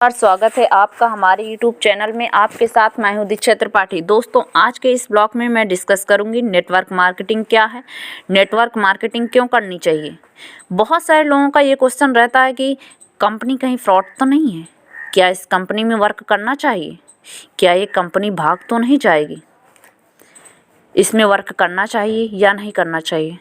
और स्वागत है आपका हमारे YouTube चैनल में। आपके साथ मैं हूं दीक्षा त्रिपाठी। दोस्तों, आज के इस ब्लॉग में मैं डिस्कस करूंगी नेटवर्क मार्केटिंग क्या है, नेटवर्क मार्केटिंग क्यों करनी चाहिए। बहुत सारे लोगों का ये क्वेश्चन रहता है कि कंपनी कहीं फ्रॉड तो नहीं है, क्या इस कंपनी में वर्क करना चाहिए, क्या ये कंपनी भाग तो नहीं जाएगी, इसमें वर्क करना चाहिए या नहीं करना चाहिए।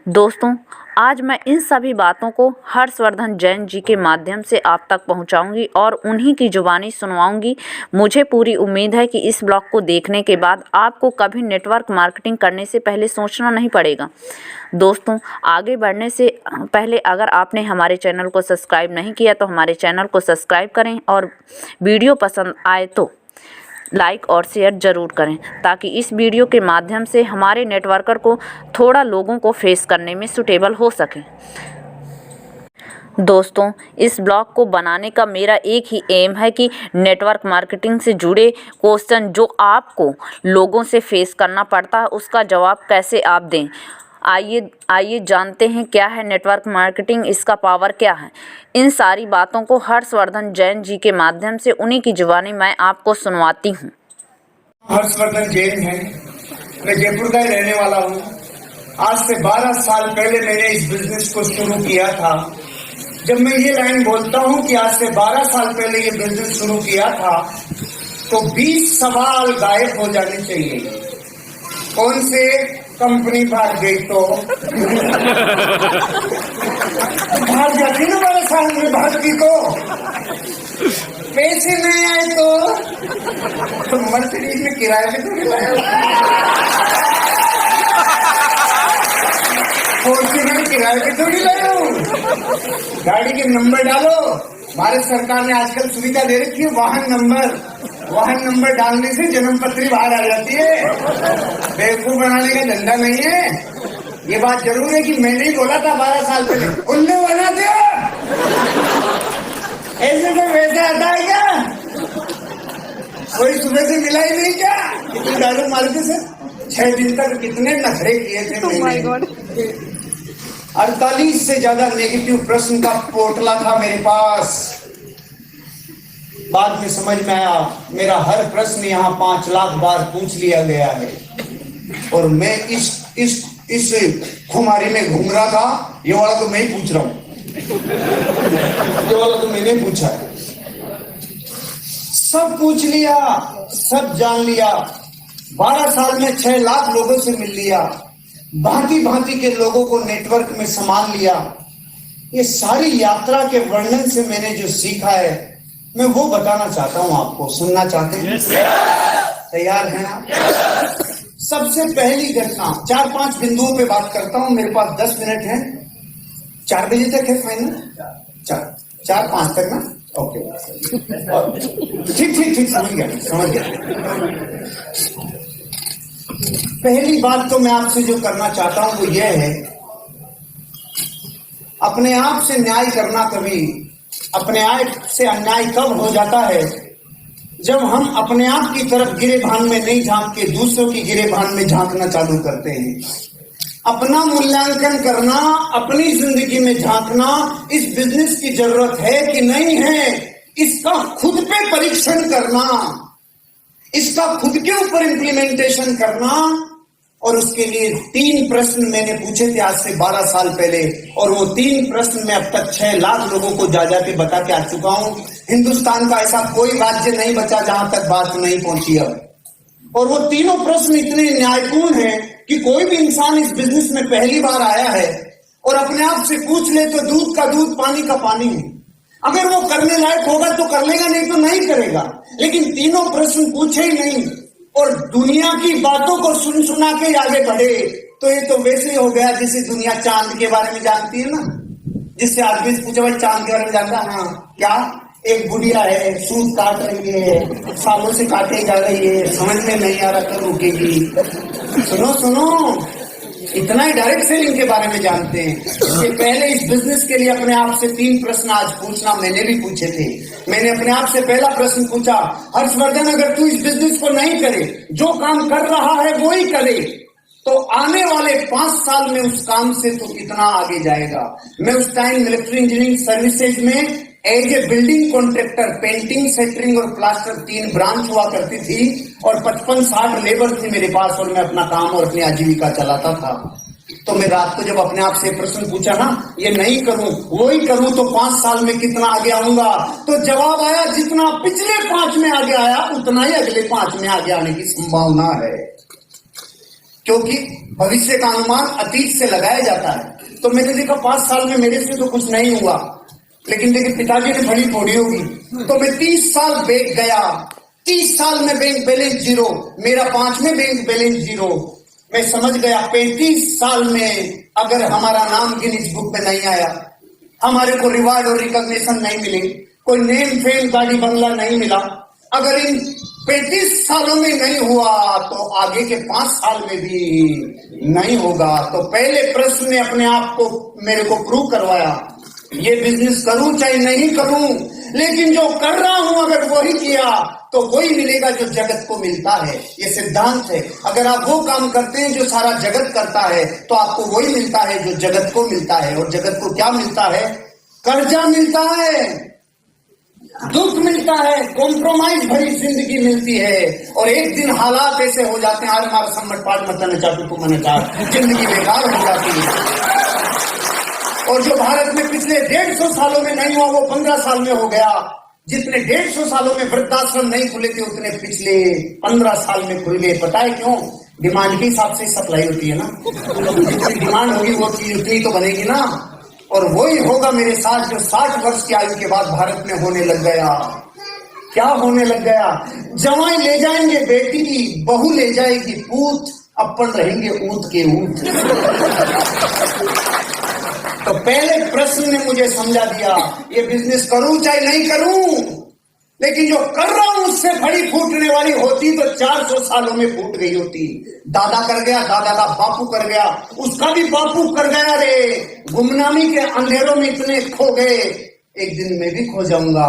दोस्तों, आज मैं इन सभी बातों को हर्षवर्धन जैन जी के माध्यम से आप तक पहुंचाऊंगी और उन्हीं की जुबानी सुनवाऊंगी। मुझे पूरी उम्मीद है कि इस ब्लॉग को देखने के बाद आपको कभी नेटवर्क मार्केटिंग करने से पहले सोचना नहीं पड़ेगा। दोस्तों, आगे बढ़ने से पहले अगर आपने हमारे चैनल को सब्सक्राइब नहीं किया तो हमारे चैनल को सब्सक्राइब करें और वीडियो पसंद आए तो लाइक और शेयर ज़रूर करें, ताकि इस वीडियो के माध्यम से हमारे नेटवर्कर को थोड़ा लोगों को फेस करने में सूटेबल हो सके। दोस्तों, इस ब्लॉग को बनाने का मेरा एक ही एम है कि नेटवर्क मार्केटिंग से जुड़े क्वेश्चन जो आपको लोगों से फेस करना पड़ता है उसका जवाब कैसे आप दें। आइए जानते हैं क्या है नेटवर्क मार्केटिंग, इसका पावर क्या है। इन सारी बातों को हर्षवर्धन जैन जी के माध्यम से उन्हीं की जुबानी मैं आपको सुनवाती हूँ। हर्षवर्धन जैन है, मैं जयपुर का ही रहने वाला हूँ। आज से 12 साल पहले मैंने इस बिजनेस को शुरू किया था। जब मैं ये लाइन बोलता हूँ कि आज से 12 साल पहले ये बिजनेस शुरू किया था तो 20 सवाल गायब हो जाने चाहिए। कौन से? कंपनी भाग गई तो भाग जाती ना, 12 साल में भागती तो पैसे नहीं आए तो मर्सिडीज में किराए पे थोड़ी लाया, फॉर्च्यूनर किराए पे थोड़ी लाया हूँ। गाड़ी के नंबर डालो, भारत सरकार ने आजकल सुविधा दे रखी है, वाहन नंबर डालने से जन्म पत्री बाहर आ जाती है। बेवकूफ बनाने का धंधा नहीं है। ये बात जरूर है कि मैंने ही बोला था 12 साल पहले, उल्लू बना दिया। ऐसे तो वैसे आता है क्या? कोई सुबह से मिला ही नहीं क्या? कितने दारू मारते से 6 दिन तक कितने नखरे किए थे मैंने। 48 से ज्यादा नेगेटिव प्रश्न का पोटला था मेरे पास। बाद में समझ में आया मेरा हर प्रश्न यहाँ 5 लाख बार पूछ लिया गया है और मैं इस खुमारी में घूम रहा था। ये वाला तो मैं ही पूछ रहा हूँ, ये वाला तो मैंने पूछा है। सब पूछ लिया, सब जान लिया। 12 साल में 6 लाख लोगों से मिल लिया, भांति भांति के लोगों को नेटवर्क में संभाल लिया। ये सारी यात्रा के वर्णन से मैंने जो सीखा है मैं वो बताना चाहता हूं आपको। सुनना चाहते हैं? तैयार हैं आप? सबसे पहली घटना 4-5 बिंदुओं पे बात करता हूं। मेरे पास 10 मिनट है, 4 बजे तक है फाइनल। 4-5 तक ना? ओके, ठीक समझ गया। पहली बात तो मैं आपसे जो करना चाहता हूं वो ये है, अपने आप से न्याय करना। कभी अपने आप से अन्याय कब हो जाता है? जब हम अपने आप की तरफ गिरेबान में नहीं झांक के दूसरों की गिरेबान में झांकना चालू करते हैं। अपना मूल्यांकन करना, अपनी जिंदगी में झांकना, इस बिजनेस की जरूरत है कि नहीं है, इसका खुद पे परीक्षण करना, इसका खुद के ऊपर इंप्लीमेंटेशन करना। और उसके लिए 3 प्रश्न मैंने पूछे थे आज से 12 साल पहले, और वो 3 प्रश्न मैं अब तक 6 लाख लोगों को जा के बता के आ चुका हूं। हिंदुस्तान का ऐसा कोई राज्य नहीं बचा जहां तक बात नहीं पहुंची अब। और वो तीनों प्रश्न इतने न्यायपूर्ण हैं कि कोई भी इंसान इस बिजनेस में पहली बार आया है और अपने आप से पूछ ले तो दूध का दूध, पानी का पानी है। अगर वो करने लायक होगा तो कर लेगा, नहीं तो नहीं करेगा। लेकिन तीनों प्रश्न पूछे ही नहीं और दुनिया की बातों को सुना के आगे बढ़े तो ये तो वैसे ही हो गया जैसे दुनिया चांद के बारे में जानती है ना। जिससे आदमी से पूछे भाई चांद के बारे में जानता? हाँ, क्या? एक बुढ़िया है, सूत काट रही है, सालों से काटे जा रही है, समझ में नहीं आ रहा कब रुकेगी। सुनो, इतना ही डायरेक्ट सेलिंग के बारे में जानते हैं। इससे पहले इस बिजनेस के लिए अपने आप से 3 प्रश्न आज पूछना मैंने भी पूछे थे। मैंने अपने आप से पहला प्रश्न पूछा, हर्षवर्धन अगर तू इस बिजनेस को नहीं करे, जो काम कर रहा है वो ही करे, तो आने वाले 5 साल में उस काम से तो कितना आगे जाएगा। मैं उस टाइम मिलिट्री इंजीनियरिंग सर्विसेज में as a building contractor, painting, centering और प्लास्टर 3 ब्रांच हुआ करती थी और 55-60 लेबर थे मेरे पास और मैं अपना काम और अपनी आजीविका चलाता था। तो मैं रात को जब अपने आप से प्रश्न पूछा ना, ये नहीं करूं वो ही करूं तो 5 साल में कितना आगे आऊंगा, तो जवाब आया जितना पिछले 5 में आगे आया उतना ही अगले 5 में आगे आने की संभावना है, क्योंकि भविष्य का अनुमान अतीत से लगाया जाता है। तो मैंने देखा 5 साल में मेरे से तो कुछ नहीं हुआ, लेकिन देखिए पिताजी ने बड़ी थोड़ी होगी, तो मैं 30 साल बैंक गया, 30 साल में बैंक बैलेंस 0, मेरा 5 में बैंक बैलेंस 0। मैं समझ गया 35 साल में अगर हमारा नाम गिनीज बुक में नहीं आया, हमारे को रिवार्ड और रिकॉग्निशन नहीं मिले, कोई नेम फेम गाड़ी बंगला नहीं मिला, अगर इन 35 सालों में नहीं हुआ तो आगे के 5 साल में भी नहीं होगा। तो पहले प्रश्न ने अपने आप को मेरे को प्रूव करवाया, ये बिजनेस करूं चाहे नहीं करूं, लेकिन जो कर रहा हूं अगर वही किया तो वही मिलेगा जो जगत को मिलता है। ये सिद्धांत है, अगर आप वो काम करते हैं जो सारा जगत करता है तो आपको वही मिलता है जो जगत को मिलता है। और जगत को क्या मिलता है? कर्जा मिलता है, दुख मिलता है, कॉम्प्रोमाइज भरी जिंदगी मिलती है। और एक दिन हालात ऐसे हो जाते हैं, हमारा सम्मत पाठ मत चाहते तुम मन चाह, जिंदगी बेकार हो जाती है। और जो भारत में पिछले 150 सालों में नहीं हुआ वो 15 साल में हो गया। जितने 150 सालों में वृद्धाश्रम नहीं खुले थे उतने पिछले 15 साल में खुल गए। पता है क्यों? डिमांड के हिसाब से सप्लाई होती है ना, जितनी डिमांड होगी वो चीज उतनी तो बनेगी ना। और वही होगा मेरे साथ जो 60 वर्ष की आयु के बाद भारत में होने लग गया। क्या होने लग गया? जवाई ले जाएंगे बेटी की, बहू ले जाएगी पूत, अपन रहेंगे ऊंट के ऊंट। तो पहले प्रश्न ने मुझे समझा दिया, ये बिजनेस करूं चाहे नहीं करूं, लेकिन जो कर रहा हूं उससे फड़ी फूटने वाली होती तो 400 सालों में फूट गई होती। दादा कर गया, दादा का बापू कर गया, उसका भी बापू कर गया रे। गुमनामी के अंधेरों में इतने खो गए, एक दिन मैं भी खो जाऊंगा,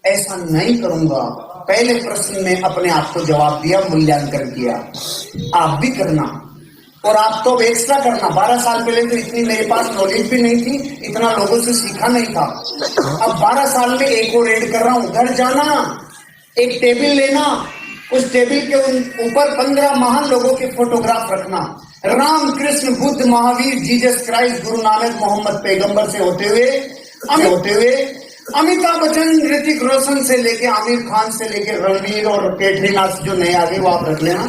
ऐसा नहीं करूंगा। पहले प्रश्न ने अपने आप को जवाब दिया, मूल्यांकन किया। आप भी करना, और आप तो एक्स्ट्रा करना। 12 साल पहले तो इतनी मेरे पास नॉलेज भी नहीं थी, इतना लोगों से सीखा नहीं था। अब 12 साल में एक और ऐड कर रहा हूं। घर जाना, एक टेबल लेना, उस टेबल के ऊपर 15 महान लोगों के फोटोग्राफ रखना। राम, कृष्ण, बुद्ध, महावीर, जीसस क्राइस्ट, गुरु नानक, मोहम्मद पैगंबर से होते हुए अमिताभ बच्चन, ऋतिक रोशन से लेके आमिर खान से लेके रणवीर और कैटरीना जो नए आ गए वो आप रख लेना।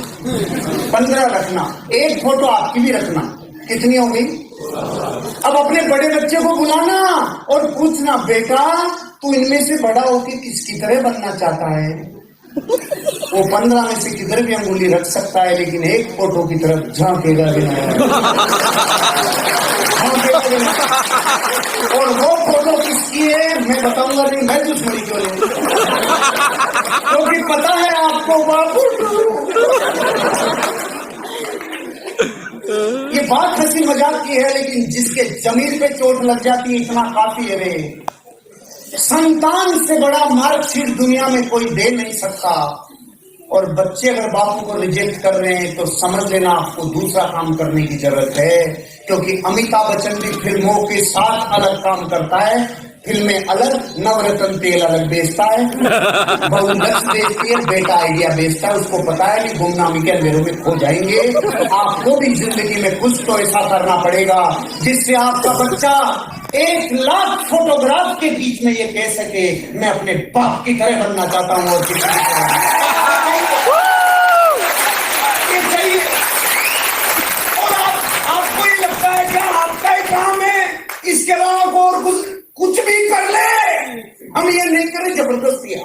15 रखना, एक फोटो आपकी भी रखना। कितनी हो गई? अब अपने बड़े बच्चे को बुलाना और पूछना, बेटा तू इनमें से बड़ा होकर किसकी तरह बनना चाहता है? वो 15 में से किधर भी अंगुली रख सकता है, लेकिन एक फोटो की तरफ झांकेगा भी नहीं। और वो फोटो किसकी है मैं बताऊंगा नहीं, मैं दुश्मनी क्यों लूं, क्योंकि पता है आपको बाबू। ये बात हंसी मजाक की है, लेकिन जिसके जमीन पे चोट लग जाती है इतना काफी है रे। संतान से बड़ा मार्कशीट दुनिया में कोई दे नहीं सकता। और बच्चे अगर बापू को रिजेक्ट कर रहे हैं तो समझ लेना आपको दूसरा काम करने की जरूरत है, क्योंकि अमिताभ बच्चन भी फिल्मों के साथ अलग काम करता है। फिल्में अलग, नवरत्न तेल अलग बेचता है, बहू लक्ष्य बेचती है, बेटा आइडिया बेचता है। उसको पता है कि गुमनामी के अंधेरों में खो जाएंगे। आपको भी जिंदगी में कुछ तो ऐसा करना पड़ेगा जिससे आपका बच्चा 1 लाख फोटोग्राफ के बीच में ये कह सके, मैं अपने बाप की तरह बनना चाहता हूँ। और किसी ये चाहिए। और आपको ये लगता है क्या आपका ही काम है, इसके अलावा और कुछ भी कर ले, हम ये नहीं करें जबरदस्तियां।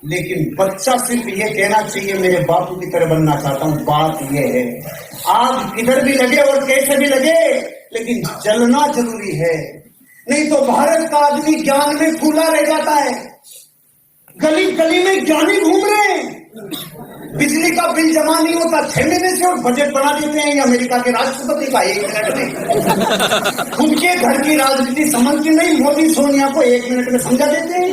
लेकिन बच्चा सिर्फ ये कहना चाहिए, मेरे बापू की तरह बनना चाहता हूं। बात ये है, आग किधर भी लगे और कैसे भी लगे, लेकिन जलना जरूरी है। नहीं तो भारत का आदमी ज्ञान में फूला रह जाता है। गली गली में ज्ञानी घूम रहे हैं, बिजली का बिल जमा नहीं होता 6 महीने से और बजट बना देते हैं अमेरिका के राष्ट्रपति का 1 मिनट में। उनके घर की राजनीति समझती नहीं, मोदी सोनिया को 1 मिनट में समझा देते हैं।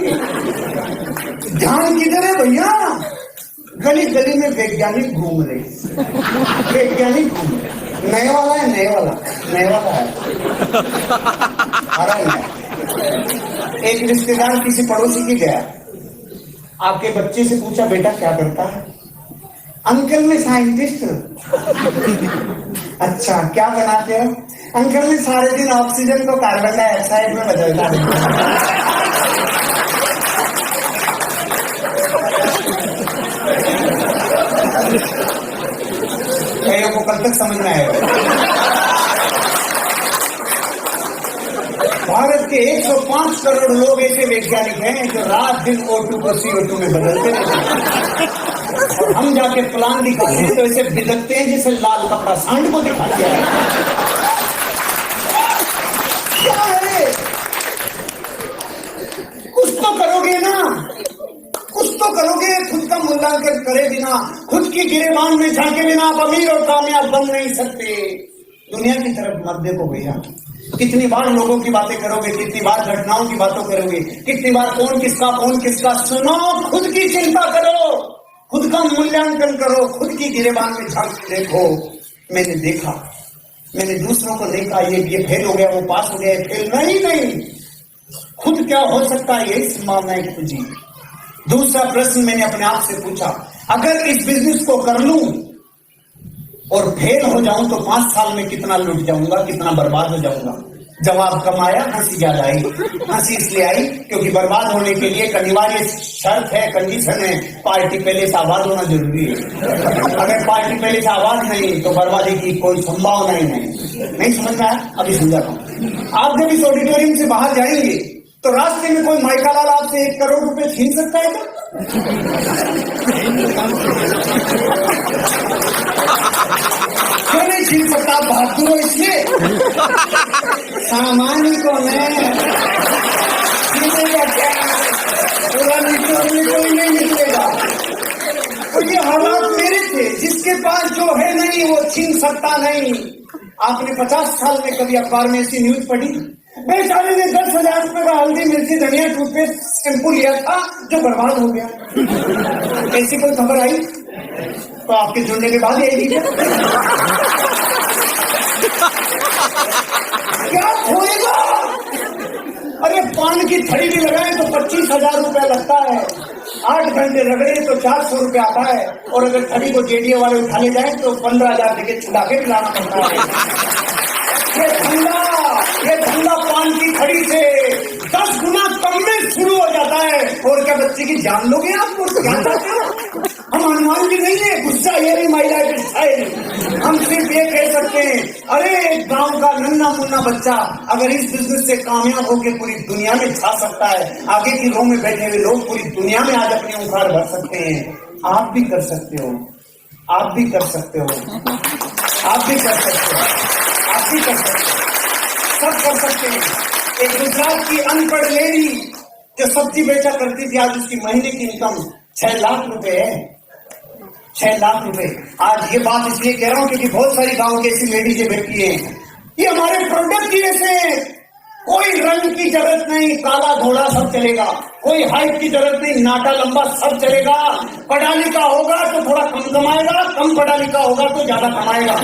ध्यान किधर है भैया? गली गली में वैज्ञानिक घूम रहे, वैज्ञानिक घूम रहे। नए वाला है, नए वाला है, आ रहा है। एक रिश्तेदार किसी पड़ोसी के गया, आपके बच्चे से पूछा बेटा क्या करता है? अंकल मैं साइंटिस्ट हूँ। अच्छा क्या बनाते हो? अंकल मैं सारे दिन ऑक्सीजन को कार्बन डाइऑक्साइड में बदलता हूँ। कईयों को कल तक समझ में आएगा। भारत के 105 करोड़ लोग ऐसे वैज्ञानिक हैं जो रात दिन O2 को CO2 में बदलते रहते हैं, और हम जाके प्लान दिखाते हैं तो ऐसे बिदकते हैं जैसे लाल कपड़ा सांड को दिखा दिया है। क्या है? कुछ तो करोगे ना, कुछ तो करोगे। खुद का मूल्यांकन करे बिना, खुद की गिरेबान में झांके बिना आप अमीर और कामयाब बन नहीं सकते। दुनिया की तरफ मत देखो भैया। कितनी बार लोगों की बातें करोगे, कितनी बार घटनाओं की बातों करोगे, कितनी बार कौन किसका। सुनो, खुद की चिंता करो, खुद का मूल्यांकन करो, खुद की गिरेबान में झांक के देखो। मैंने देखा, मैंने दूसरों को देखा, ये फेल हो गया, वो पास हो गया, फेल नहीं। खुद क्या हो सकता है यही संभावनाएं खुजी। दूसरा प्रश्न मैंने अपने आप से पूछा, अगर इस बिजनेस को कर लूं और फेल हो जाऊं तो 5 साल में कितना लूट जाऊंगा, कितना बर्बाद हो जाऊंगा। जवाब कम आया, हंसी ज्यादा आई। हंसी इसलिए आई क्योंकि बर्बाद होने के लिए एक अनिवार्य शर्त है, कंडीशन है, पार्टी पहले से आबाद होना जरूरी है। अगर पार्टी पहले से आबाद नहीं तो बर्बादी की कोई संभावना ही नहीं समझ में आया? अभी समझाता हूं। आप जब इस ऑडिटोरियम से बाहर जाएंगे तो रास्ते में कोई माइका लाल आपसे 1 करोड़ रुपए छीन सकता है क्या? क्यों नहीं छीन सकता? आप बहादुर हो इसलिए। सामान्य को छीनेगा क्या? पूरा निकलने कोई नहीं निकलेगा। तो ये हालात मेरे थे, जिसके पास जो है नहीं वो छीन सकता नहीं। आपने 50 साल में कभी अखबार में ऐसी न्यूज पढ़ी? बेचारे ने 10,000 रुपए का हल्दी मिर्ची धनिया टूथपेस्ट शैम्पू लिया था जो बर्बाद हो गया। ऐसी कोई खबर आई तो आपके जुड़ने के बाद आएगी क्या खोएगा? अरे पान की थड़ी भी लगाए तो 25,000 रुपया लगता है, 8 घंटे रगड़े तो 400 रुपया आता है, और अगर थड़ी को जेडीए वाले उठा ले जाए तो 15,000 देके छुड़ा के पिलाना पड़ता है। ये धंधा पान की खड़ी से 10 गुना कम में शुरू हो जाता है। और क्या बच्चे की जान लोगे आप? क्या चाहते हो? हम हनुमान जी नहीं है, गुस्सा ये नहीं, महिला हम सिर्फ ये कह सकते हैं, अरे एक गांव का नन्हा मुन्ना बच्चा अगर इस बिजनेस से कामयाब होकर पूरी दुनिया में छा सकता है, आगे की रो में बैठे हुए लोग पूरी दुनिया में आज अपनी उखाड़ भर सकते हैं। आप भी कर सकते हो, आप भी कर सकते हो, आप भी कर सकते हो, आप भी कर सकते हो, सब कर सकते हैं। एक गुजरात की अनपढ़ लेडी जो सब्जी बेचा करती थी, आज उसकी महीने की इनकम 6 लाख रुपए है। 6 लाख रुपए। आज ये बात इसलिए कह रहा हूं क्योंकि बहुत सारी गांव की ऐसी लेडीजें बैठी हैं। ये हमारे प्रोडक्ट की वजह से। कोई रंग की जरूरत नहीं, काला घोड़ा सब चलेगा। कोई हाइट की जरूरत नहीं, नाटा लंबा सब चलेगा। पढ़ा लिखा होगा तो थोड़ा कम कमाएगा, कम पढ़ा लिखा होगा तो ज्यादा कमाएगा।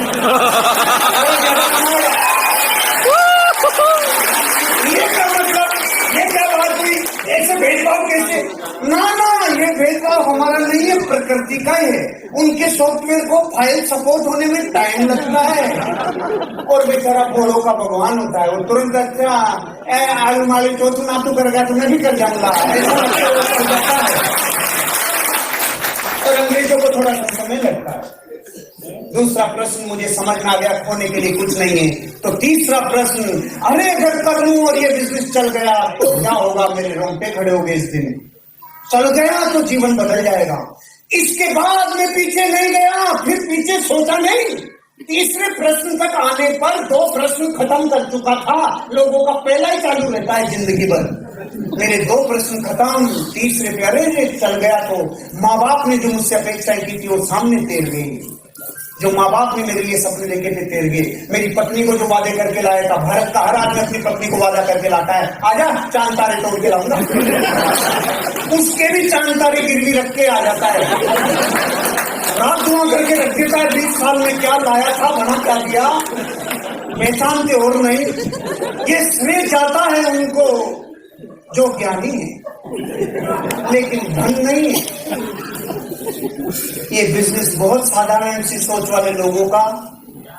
ये क्या मतलब? ये क्या बात हुई? ऐसे भेदभाव कैसे? ना, ये भेदभाव हमारा नहीं है, प्रकृति का है। उनके सॉफ्टवेयर को फाइल सपोर्ट होने में टाइम लगता है, और बेचारा बोलो का भगवान होता है, वो तुरंत अच्छा आलू माली जो तू ना तू करेगा तो मैं भी कर जाऊंगा, ऐसा लगता है। और अंग्रेजों को थोड़ा सा समय लगता है। दूसरा प्रश्न मुझे समझ में आ गया, खोने के लिए कुछ नहीं है। तो तीसरा प्रश्न, अरे अगर कर लूं और ये बिजनेस चल गया तो क्या होगा? मेरे रोंगटे खड़े हो गए इस दिन। चल गया तो जीवन बदल जाएगा। इसके बाद मैं पीछे नहीं गया, फिर पीछे सोचा नहीं। तीसरे प्रश्न तक आने पर 2 प्रश्न खत्म कर चुका था। लोगों का पहला ही चालू रहता है जिंदगी भर। मेरे 2 प्रश्न खत्म, तीसरे पे अरे चल गया तो माँ बाप ने जो मुझसे अपेक्षाएं की थी वो सामने तेर गई। जो माँ बाप ने मेरे लिए सपने लेके थे तेर गए। मेरी पत्नी को जो वादे करके लाया था, भारत का हर आदमी अपनी पत्नी को वादा करके लाता है, आजा चांद तारे तोड़ के लाऊंगा। उसके भी चांद तारे गिरवी रख के आ जाता है, रात दुआ करके रख देता है। 20 साल में क्या लाया था, बना क्या दिया, पहचानते और नहीं। ये श्रेय जाता है उनको जो ज्ञानी है, लेकिन धन नहीं है। ये बिजनेस बहुत साधारण सी सोच वाले लोगों का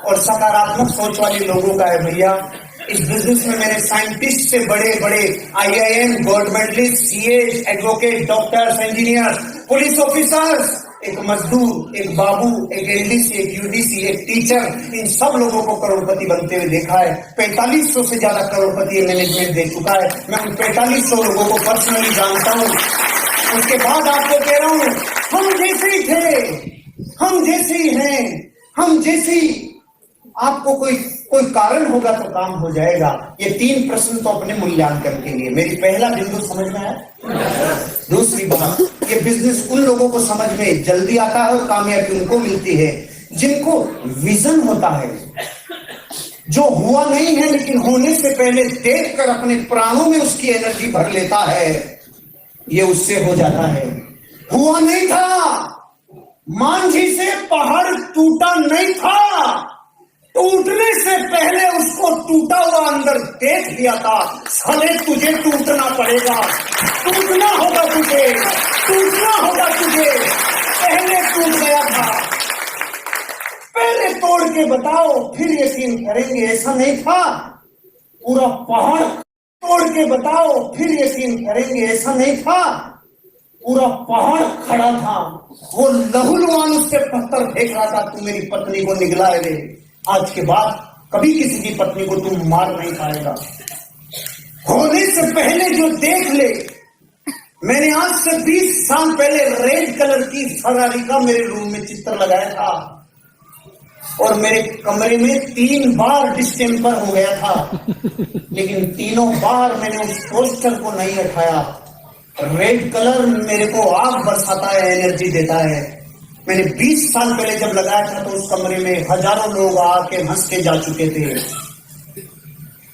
और सकारात्मक सोच वाले लोगों का है भैया। इस बिजनेस में मैंने साइंटिस्ट से बड़े बड़े IIM, gold medalist, CA, advocate, doctors, engineer, police officers, एक मजदूर, एक बाबू, एक LDC, एक UDC, एक टीचर, इन सब लोगों को करोड़पति बनते हुए देखा है। 4500 से ज्यादा करोड़पति मैनेजमेंट दे चुका है। मैं उन 4500 लोगों को पर्सनली जानता हूँ। उसके बाद आपको कह रहा हूँ, हम जैसे ही थे, हम जैसे ही हैं, हम जैसे ही, आपको कोई कारण होगा तो काम हो जाएगा। ये 3 प्रश्न तो अपने मूल्यांकन के लिए। मेरी पहला बिंदु समझ में आया। दूसरी बात, ये बिजनेस उन लोगों को समझ में जल्दी आता है और कामयाबी उनको मिलती है जिनको विजन होता है, जो हुआ नहीं है लेकिन होने से पहले देखकर अपने प्राणों में उसकी एनर्जी भर लेता है। ये उससे हो जाता है। हुआ नहीं था, मांझी से पहाड़ टूटा नहीं था, टूटने से पहले उसको टूटा हुआ अंदर देख लिया था। साले तुझे टूटना पड़ेगा, टूटना होगा तुझे, टूटना होगा तुझे। पहले टूट गया था, पहले तोड़ के बताओ फिर यकीन करेंगे। ऐसा नहीं था पूरा पहाड़ तोड़ के बताओ फिर यकीन करेंगे। ऐसा नहीं था पूरा पहाड़ खड़ा था, वो लहूलुहान उससे पत्थर फेंक रहा था, तू मेरी पत्नी को निगला रे। आज के बाद कभी किसी की पत्नी को तुम मार नहीं पाएगा। होने से पहले जो देख ले। मैंने आज से 20 साल पहले रेड कलर की फरारी का मेरे रूम में चित्र लगाया था और मेरे कमरे में 3 बार डिस्टेम्पर हो गया था, लेकिन तीनों बार मैंने उस पोस्टर को नहीं हटाया। रेड कलर मेरे को आग बरसाता है, एनर्जी देता है। मैंने 20 साल पहले जब लगाया था तो उस कमरे में हजारों लोग आके हंस के जा चुके थे।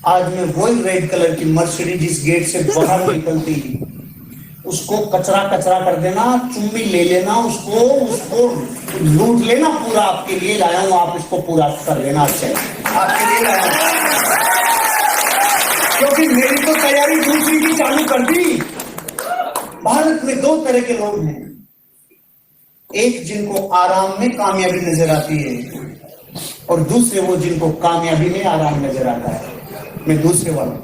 आज मैं वही रेड कलर की मर्सिडीज जिस गेट से बाहर निकलती, उसको कचरा कचरा कर देना, चुम्मी ले लेना, उसको लूट लेना पूरा। आपके लिए लाया हूं, आप उसको पूरा कर लेना। अच्छा आपके लिए लाया हूं, क्योंकि मेरी तो तैयारी दूसरी की चालू कर दी। भारत में 2 तरह के लोग हैं, एक जिनको आराम में कामयाबी नजर आती है और दूसरे वो जिनको कामयाबी में आराम नजर आता है। मैं दूसरे वाला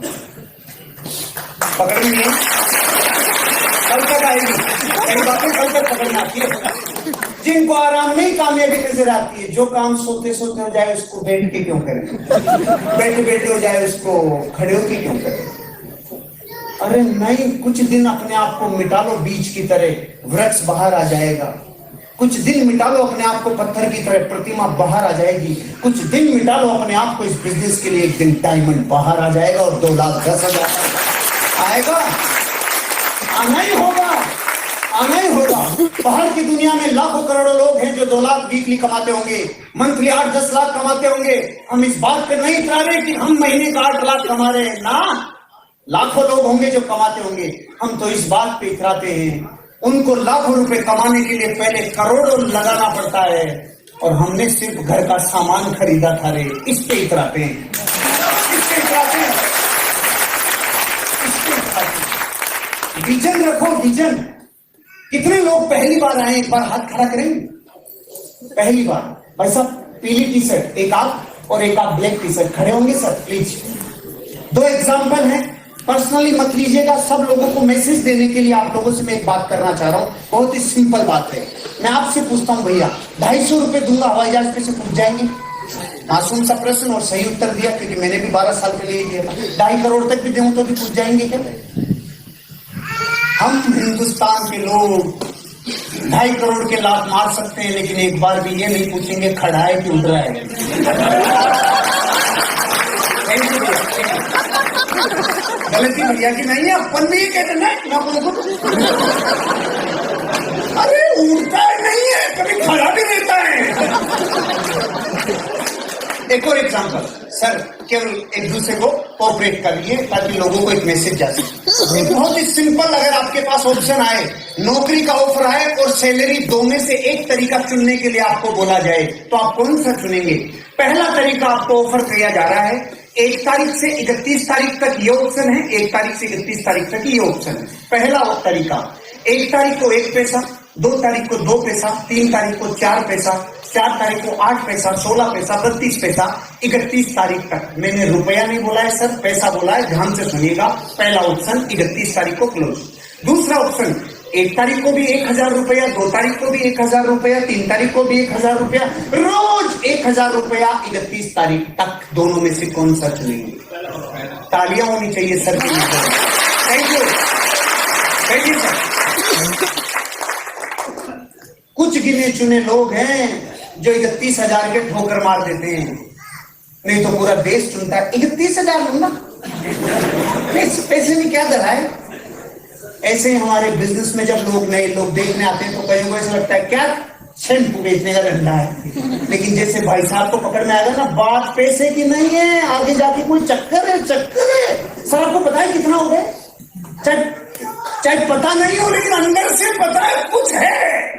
पकड़ेंगे, कल तक आएगी मेरी बातें, कल तक पकड़ना आती है। जिनको आराम में कामयाबी नजर आती है, जो काम सोते सोते हो जाए उसको बैठ के क्यों करें, बैठे बैठे हो जाए उसको खड़े होके क्यों करें। अरे नहीं, कुछ दिन अपने आप को मिटा लो, बीज की तरह वृक्ष बाहर आ जाएगा। कुछ दिन मिटा लो अपने आप को, पत्थर की तरह प्रतिमा बाहर आ जाएगी। कुछ दिन मिटा लो अपने आप को, इस बिजनेस के लिए एक दिन डायमंड बाहर आ जाएगा और 2,10,000 आएगा। आना ही होगा, आना ही होगा। बाहर की दुनिया में लाखों करोड़ों लोग हैं जो 2 लाख वीकली कमाते होंगे, मंथली 8-10 लाख कमाते होंगे। हम इस बात पे नहीं इतरा रहे कि हम महीने का 8 लाख कमा रहे हैं ना। लाखों लोग होंगे जो कमाते होंगे। हम तो इस बात पे इतराते हैं, उनको लाखों रुपए कमाने के लिए पहले करोड़ों लगाना पड़ता है और हमने सिर्फ घर का सामान खरीदा था रे। इस पे इतराते हैं, इस पे इतराते हैं, इस पे इतराते हैं। विजन रखो, विजन। कितने लोग पहली बार आए, एक बार हाथ खड़ा करेंगे। पहली बार भाई साहब, पीली टी शर्ट एक आप और एक आप ब्लैक टी शर्ट, खड़े होंगे सर प्लीज। 2 एग्जाम्पल हैं, पर्सनली मत लीजिएगा। सब लोगों को मैसेज देने के लिए आप लोगों से मैं एक बात करना चाह रहा हूं, बहुत ही सिंपल बात है। मैं आपसे पूछता हूं भैया, 250 रुपए दूंगा, हवाई जहाज पे से पूछ जाएंगे? मासूम सा प्रश्न और सही उत्तर दिया, क्योंकि मैंने भी 12 साल पहले ही दिया था। 2.5 करोड़ तक भी दूं तो भी पूछ जाएंगे क्या? हम हिंदुस्तान के लोग 2.5 करोड़ के लात मार सकते हैं, लेकिन एक बार भी ये नहीं पूछेंगे खड़ा है कि उठ रहा है। गलती भैया की नहीं है, अपन भी ये कहते ना। अरे उड़ता नहीं है, कभी खड़ा भी रहता है। एक और एग्जांपल सर, केवल एक दूसरे को कोऑपरेट करिए ताकि लोगों को एक मैसेज जा सके। एक बहुत ही सिंपल, अगर आपके पास ऑप्शन आए, नौकरी का ऑफर आए और सैलरी, 2 में से एक तरीका चुनने के लिए आपको बोला जाए, तो आप कौन सा चुनेंगे? पहला तरीका आपको ऑफर किया जा रहा है 1 तारीख से 31 तारीख तक ये ऑप्शन है, 1 तारीख से 31 तारीख तक ये ऑप्शन है। पहला तरीका, 1 तारीख को 1 पैसा, 2 तारीख को 2 पैसा, 3 तारीख को 4 पैसा, 4 तारीख को 8 पैसा, 16 पैसा, 32 पैसा, 31 तारीख तक। मैंने रुपया नहीं बोला है सर, पैसा बोला है, ध्यान से सुनिएगा। पहला ऑप्शन 31 तारीख को क्लोज। दूसरा ऑप्शन, 1 तारीख को भी 1000 रुपया, 2 तारीख को भी 1000 रुपया, 3 तारीख को भी 1000 रुपया, रोज 1000 रुपया 31 तारीख तक। दोनों में से कौन सा चुनेंगे? तालियां होनी चाहिए सर के लिए। Thank you, thank you sir. कुछ गिने चुने लोग हैं जो 31,000 के ठोकर मार देते हैं, नहीं तो पूरा देश चुनता है 31,000 लूंगा, पैसे में क्या दर है। ऐसे ही हमारे बिजनेस में जब लोग नए लोग देखने आते हैं तो कहीं को ऐसा लगता है क्या शैम्पू बेचने का धंधा है, लेकिन जैसे भाई साहब को पकड़ में आएगा ना, बात पैसे की नहीं है, आगे जाके कोई चक्कर है। सर आपको पता है कितना हो गया? चाहे पता नहीं हो, लेकिन अंदर से पता है कुछ है।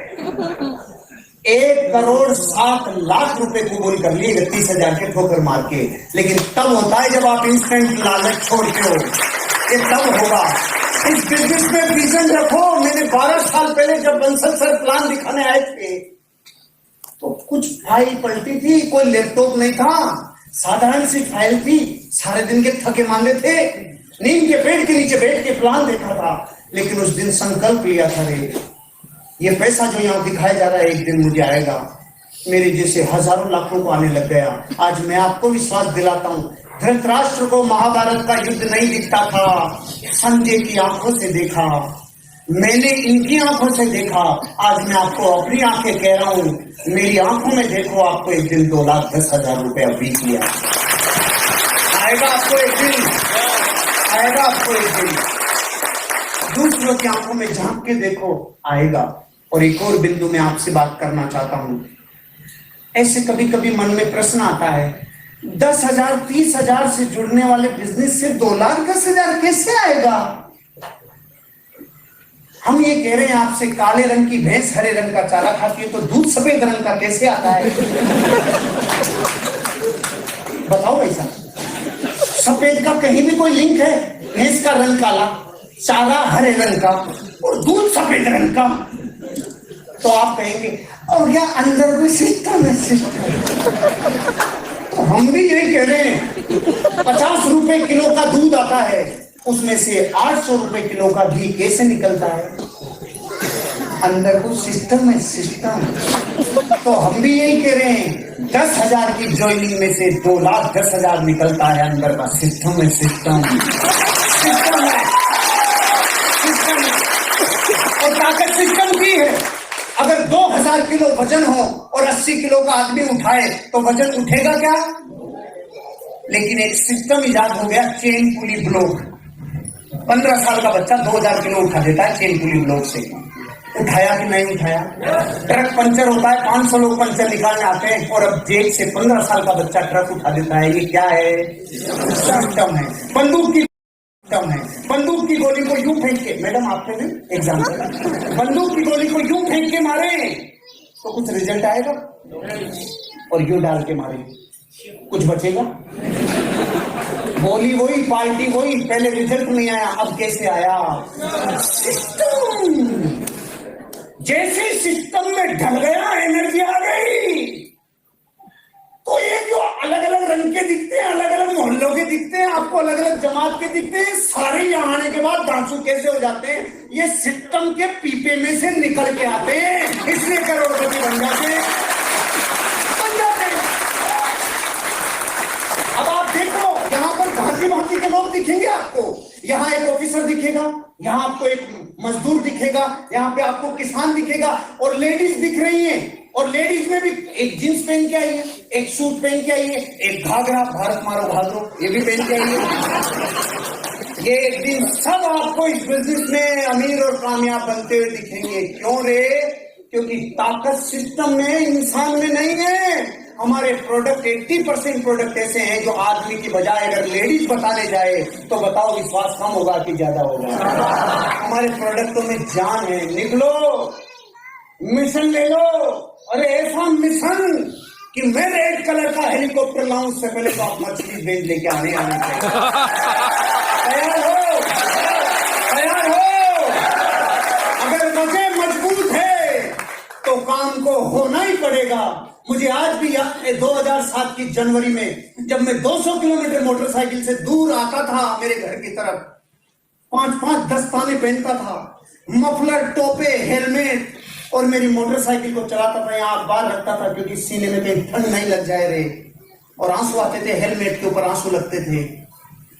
1,07,00,000 रुपए कबूल कर लिए 31,000 के ठोकर मार के। लेकिन तब होता है जब आप इंस्टेंट लालच छोड़ते हो, ये तब होगा। इस बिजनेस में विजन रखो। मैंने 12 साल पहले जब बंसल सर प्लान दिखाने आए थे तो कुछ फाइल पलटी थी, कोई लैपटॉप नहीं था, साधारण सी फाइल थी। सारे दिन के थके मांगे थे, नीम के पेड़ के नीचे बैठ के प्लान देखा था, लेकिन उस दिन संकल्प लिया था, रे ये पैसा जो यहाँ दिखाया जा रहा है एक दिन मुझे आएगा। मेरे जैसे हजारों लाखों को आने लग गया। आज मैं आपको विश्वास दिलाता हूँ, धृतराष्ट्र को महाभारत का युद्ध नहीं दिखता था, संजय की आंखों से देखा, मैंने इनकी आंखों से देखा। आज मैं आपको अपनी आंखें कह रहा हूँ, मेरी आंखों में देखो, आपको एक दिन 2,10,000 रुपया बीत लिया। आएगा आपको एक दिन, आएगा आपको एक दिन। दूसरों की आंखों में झांक के देखो, आएगा। और एक और बिंदु में आपसे बात करना चाहता हूं। ऐसे कभी कभी मन में प्रश्न आता है, 10,000 30,000 से जुड़ने वाले बिजनेस से 2,10,000 कैसे आएगा? हम ये कह रहे हैं आपसे, काले रंग की भैंस हरे रंग का चारा खाती है, तो दूध सफेद रंग का कैसे आता है? बताओ भाई साहब, सफेद का कहीं भी कोई लिंक है? भैंस का रंग काला, चारा हरे रंग का और दूध सफेद रंग का। तो आप कहेंगे और क्या अंदर भी सिस्टम है, सिस्टम। तो हम भी यही कह रहे हैं, 50 रुपए किलो का दूध आता है, उसमें से 800 रुपए किलो का घी कैसे निकलता है? अंदर को सिस्टम है, सिस्टम। तो हम भी यही कह रहे हैं, 10,000 की ज्वाइनिंग में से 2,10,000 निकलता है, अंदर का सिस्टम है, सिस्टम। सिस्टम है, सिस्टम है। और ताकत सिस्टम की है। अगर 2,000 किलो वजन हो और 80 किलो का आदमी उठाए तो वजन उठेगा क्या? लेकिन एक सिस्टम इजाद हो गया, चेन पुली ब्लॉक। 15 साल का बच्चा 2,000 किलो उठा देता है चेन पुली ब्लॉक से। उठाया कि नहीं उठाया? ट्रक पंचर होता है, 500 लोग पंचर निकालने आते हैं, और अब जेल से 15 साल का बच्चा ट्रक उठा देता है। ये क्या है? सिस्टम है। बंदूक की है, बंदूक की गोली को यूं फेंक के, मैडम आपने भी एग्जाम्पल, बंदूक की गोली को यूं फेंक के मारे तो कुछ रिजल्ट आएगा, और यूं डाल के मारे कुछ बचेगा? गोली वही, पार्टी वही, पहले रिजल्ट नहीं आया, अब कैसे आया? सिस्टम। जैसे सिस्टम में ढल गया, एनर्जी आ गई, तो ये जो अलग अलग रंग के दिखते हैं, अलग अलग मोहल्लों के दिखते हैं, आपको अलग अलग जमात के दिखते हैं, सारे यहाँ आने के बाद दांसू कैसे हो जाते हैं? ये सिस्टम के पीपे में से निकल के आते हैं, इसलिए करोड़पति बन जाते हैं। अब आप देखो, यहाँ पर भांति भांति के लोग दिखेंगे आपको। यहाँ एक ऑफिसर दिखेगा, यहाँ आपको एक मजदूर दिखेगा, यहाँ पे आपको किसान दिखेगा, और लेडीज दिख रही हैं। और लेडीज में भी एक जींस पहन के आई है, एक सूट पहन के आई है, एक घाघरा, भारत मारो भागो, ये भी पहन के आई है। ये एक दिन सब आपको इस बिजनेस में अमीर और कामयाब बनते हुए दिखेंगे। क्यों रे? क्योंकि ताकत सिस्टम में, इंसान में नहीं है। हमारे प्रोडक्ट 80% प्रोडक्ट ऐसे हैं जो आदमी की बजाय अगर लेडीज बताने जाए तो बताओ विश्वास कम होगा कि ज्यादा होगा? हमारे प्रोडक्टों में जान है। निकलो, मिशन ले लो। अरे ऐसा मिशन कि मैं रेड कलर का हेलीकॉप्टर लाऊं, उससे पहले तो आप मर्सिडीज बेंज लेके आने चाहिए। तैयार हो? तैयार हो? अगर वजह मजबूत है तो काम को होना ही पड़ेगा। मुझे आज भी याद है 2007 की जनवरी में, जब मैं 200 किलोमीटर मोटरसाइकिल से दूर आता था मेरे घर की तरफ, 5-5 दस्ताने पहनता था, मफलर, टोपे, हेलमेट, और मेरी मोटरसाइकिल को चलाता था, यहाँ अखबार रखता था क्योंकि सीने में कहीं ठंड नहीं लग जाए रे, और आंसू आते थे, हेलमेट के ऊपर आंसू लगते थे,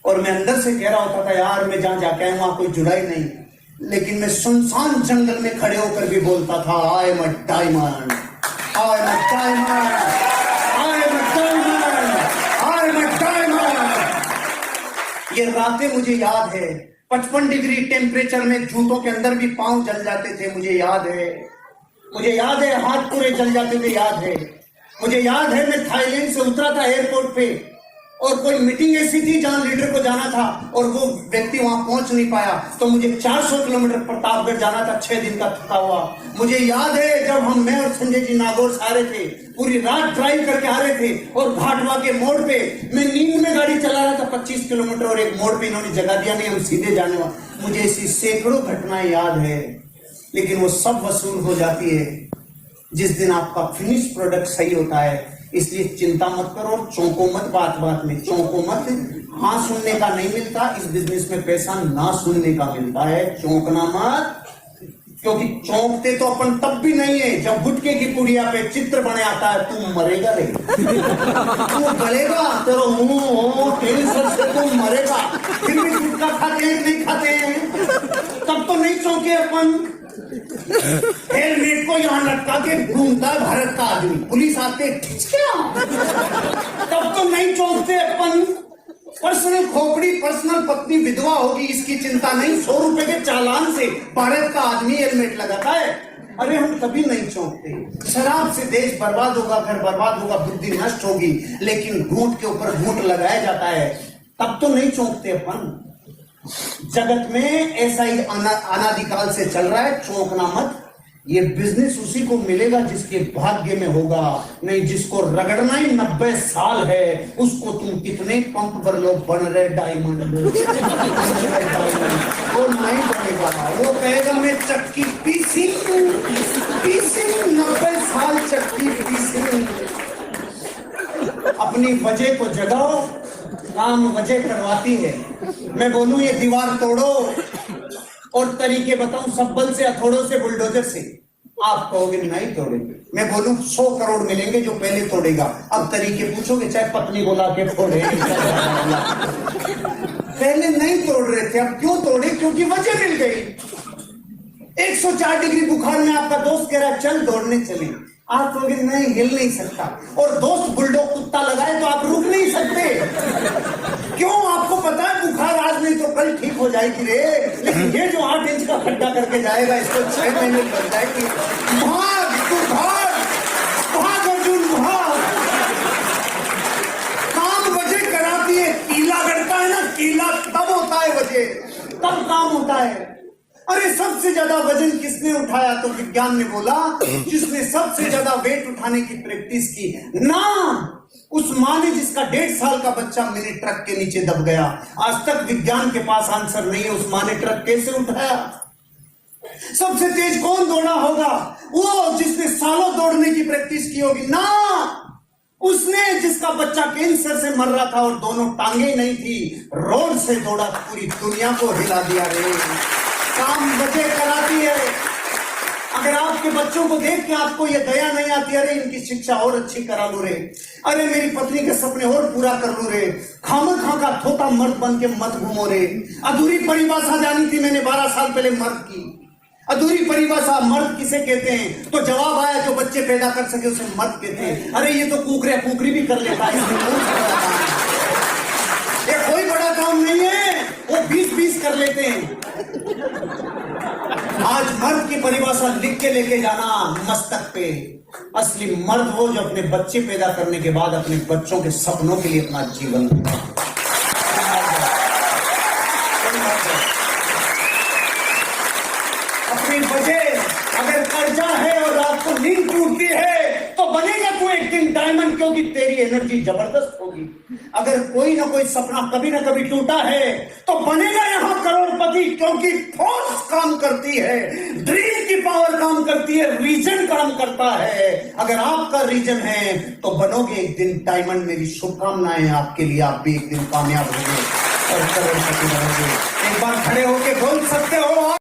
और मैं अंदर से कह रहा होता था यार मैं जहां जाके आया वहां कोई जुड़ा ही नहीं, लेकिन मैं सुनसान जंगल में खड़े होकर भी बोलता था I am a diamond, I am a diamond, I am a diamond, I am a diamond. ये रातें मुझे याद है, 55 डिग्री टेम्परेचर में जूतों के अंदर भी पांव जल जाते थे, मुझे याद है, मुझे याद है, हाथ पूरे जल जाते थे, याद है, मुझे याद है मैं थाईलैंड से उतरा था एयरपोर्ट पे, और कोई मीटिंग ऐसी थी जहां लीडर को जाना था और वो व्यक्ति वहां पहुंच नहीं पाया, तो मुझे 400 किलोमीटर प्रतापगढ़ जाना था, 6 दिन का थका हुआ। मुझे याद है जब मैं और संजय जी नागौर से आ रहे थे, पूरी रात ड्राइव करके आ रहे थे, और घाटवा के मोड़ पे मैं नींद में गाड़ी चला रहा था 25 किलोमीटर, और एक मोड़ पे इन्होंने जगह दिया नहीं, हम सीधे जाने वाले। मुझे ऐसी सैकड़ों घटनाएं याद है, लेकिन वो सब वसूल हो जाती है जिस दिन आपका फिनिश प्रोडक्ट सही होता है। इसलिए चिंता मत करो और चौंको मत, बात बात में चौंको मत। हाँ सुनने का नहीं मिलता, इस बिजनेस में पैसा ना सुनने का मिलता है, चौंकना मत, क्योंकि चौंकते तो अपन तब भी नहीं है जब गुटके की पुड़िया पे चित्र बने आता है, तू मरेगा रे, तू गलेगा, तेरा मुंह कैंसर से तू मरेगा, फिर भी गुटखा खाते हैं नहीं खाते हैं, तब तो नहीं चौंके अपन। हेलमेट को यहाँ लटका के घूमता है भारत का आदमी, पुलिस आते तब तो नहीं चौंकते अपन। पर्सनल खोपड़ी, पर्सनल पत्नी विधवा होगी इसकी चिंता नहीं, 100 रुपए के चालान से भारत का आदमी हेलमेट लगाता है, अरे हम कभी नहीं चौंकते। शराब से देश बर्बाद होगा, घर बर्बाद होगा, बुद्धि नष्ट होगी, लेकिन घूंट के ऊपर घूंट लगाया जाता है, तब तो नहीं चौंकते अपन। जगत में ऐसा ही अनादिकाल से चल रहा है, चौंकना मत। ये बिजनेस उसी को मिलेगा जिसके भाग्य में होगा, नहीं जिसको रगड़ना ही 90 साल है, उसको तुम कितने पंप पर लोग बन रहे डायमंड, वो नहीं बनेगा, वो कहेगा मैं चक्की पीसी 90 साल चक्की पीसी। अपनी वजह को जगाओ, काम वजह करवाती है। मैं बोलूं ये दीवार तोड़ो और तरीके बताऊं, सब बल से, हथौड़ों से, बुलडोजर से, आप कहोगे नहीं तोड़ेंगे। मैं बोलूं 100 करोड़ मिलेंगे जो पहले तोड़ेगा। अब तरीके पूछोगे, चाहे पत्नी बोला के तोड़े, पहले नहीं तोड़ रहे थे, अब क्यों तोड़े? क्योंकि वजह मिल गई। 104 डिग्री बुखार में आपका दोस्त कह रहा है चल दौड़ने चले, आप कहोगे नहीं, हिल नहीं सकता, और दोस्त बुलडॉग कुत्ता लगाए तो आप रुक नहीं सकते। क्यों? आपको पता है बुखार आज नहीं तो कल ठीक हो जाएगी रे, लेकिन ये जो 8 इंच का खड्डा करके जाएगा इसको 6 महीने लग जाएगी। भाग तू भाग, भाग अर्जुन भाग। काम वजह कराती है, कीला गड़ता है ना, कीला तब होता है वजह, तब काम होता है। अरे सबसे ज्यादा वजन किसने उठाया? तो विज्ञान ने बोला जिसने सबसे ज्यादा वेट उठाने की प्रैक्टिस की, नाम उस मां ने जिसका 1.5 साल का बच्चा मिनी ट्रक के नीचे दब गया। आज तक विज्ञान के पास आंसर नहीं है, उस मां ने ट्रक कैसे उठाया। सबसे तेज कौन दौड़ा होगा? वो जिसने सालों दौड़ने की प्रैक्टिस की होगी ना, उसने जिसका बच्चा कैंसर से मर रहा था और दोनों टांगे नहीं थी, रोड से दौड़ा, पूरी दुनिया को हिला दिया रे। काम वजह कराती है। अगर आपके बच्चों को देख के आपको ये दया नहीं आती, अरे इनकी शिक्षा और अच्छी करा लू रे, अरे मेरी पत्नी के सपने और पूरा कर लू रे, खामखा का थोता मर्द बन के मत घूमो रे। अधूरी परिभाषा जानी थी मैंने 12 साल पहले मर्द की। अधूरी परिभाषा मर्द किसे कहते हैं? तो जवाब आया जो बच्चे पैदा कर सके उसे मर्द कहते हैं। अरे ये तो कुकरिया कुकरी भी कर लेता है, ये कोई बड़ा काम नहीं है, वो 20-20 कर लेते हैं। आज मर्द की परिभाषा लिख के लेके जाना मस्तक पे। असली मर्द वो जो अपने बच्चे पैदा करने के बाद अपने बच्चों के सपनों के लिए अपना जीवन अपनी वजह। अगर कर्जा है और आपको नींद टूटती है तो बनेगा तू एक दिन डायमंड, क्योंकि तेरी एनर्जी जबरदस्त होगी। अगर कोई ना कोई सपना कभी ना कभी टूटा है तो बनेगा यहां करोड़पति, क्योंकि फोर्स काम करती है, ड्रीम की पावर काम करती है, रीजन काम करता है। अगर आपका रीजन है तो बनोगे एक दिन डायमंड। मेरी शुभकामनाएं आपके लिए, आप भी एक दिन कामयाब होंगे और करोड़पति बनोगे। एक बार खड़े होके बोल सकते हो।